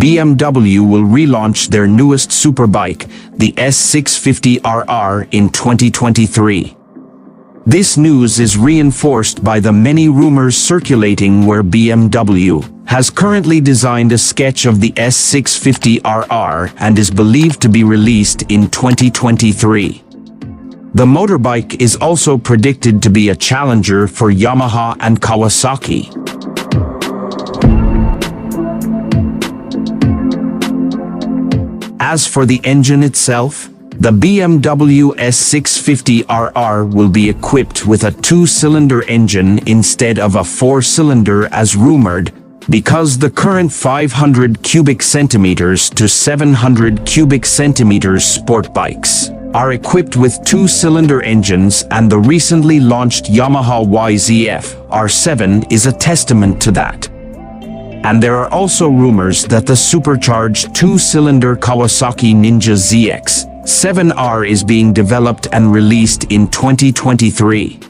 BMW will relaunch their newest superbike, the S650RR, in 2023. This news is reinforced by the many rumors circulating where BMW has currently designed a sketch of the S650RR and is believed to be released in 2023. The motorbike is also predicted to be a challenger for Yamaha and Kawasaki. As for the engine itself, the BMW S650RR will be equipped with a 2-cylinder engine instead of a 4-cylinder as rumored, because the current 500 cubic centimeters to 700 cubic centimeters sport bikes are equipped with 2-cylinder engines, and the recently launched Yamaha YZF R7 is a testament to that. And there are also rumors that the supercharged 2-cylinder Kawasaki Ninja ZX-7R is being developed and released in 2023.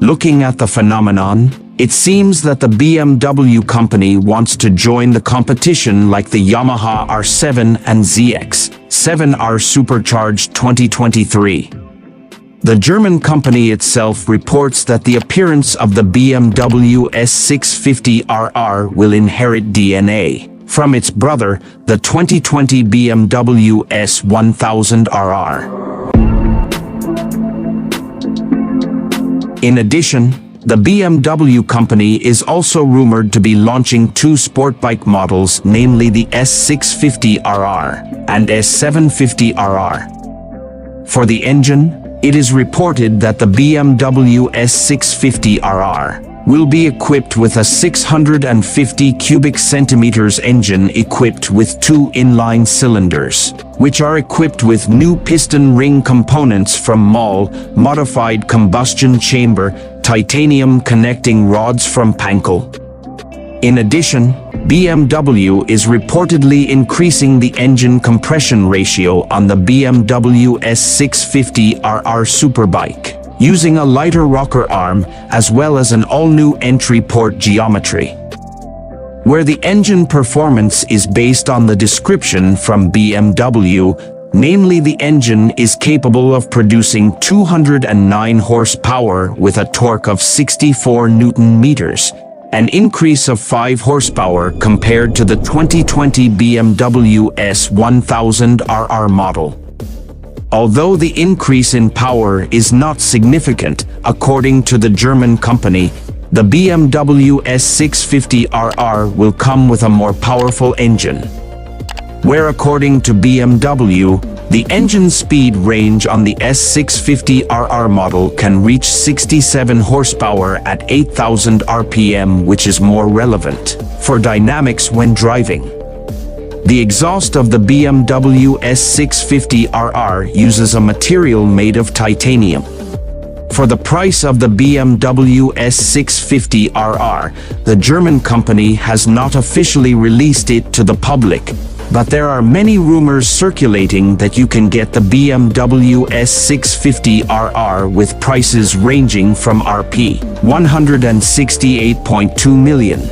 Looking at the phenomenon, it seems that the BMW company wants to join the competition like the Yamaha R7 and ZX-7R supercharged 2023. The German company itself reports that the appearance of the BMW S650RR will inherit DNA from its brother, the 2020 BMW S1000RR. In addition, the BMW company is also rumored to be launching 2 sport bike models, namely the S650RR and S750RR. For the engine, it is reported that the BMW S650RR will be equipped with a 650 cubic centimeters engine equipped with 2 inline cylinders, which are equipped with new piston ring components from MAHLE, modified combustion chamber, titanium connecting rods from Powerfull. In addition, BMW is reportedly increasing the engine compression ratio on the BMW S650RR superbike, using a lighter rocker arm as well as an all-new entry port geometry. Where the engine performance is based on the description from BMW, namely the engine is capable of producing 209 horsepower with a torque of 64 Nm, an increase of 5 horsepower compared to the 2020 BMW S1000RR model. Although the increase in power is not significant, according to the German company, the BMW S650RR will come with a more powerful engine. Where according to BMW, the engine speed range on the S650RR model can reach 67 horsepower at 8,000 RPM, which is more relevant for dynamics when driving. The exhaust of the BMW S650RR uses a material made of titanium. For the price of the BMW S650RR, the German company has not officially released it to the public, but there are many rumors circulating that you can get the BMW S650RR with prices ranging from Rp. 168.2 million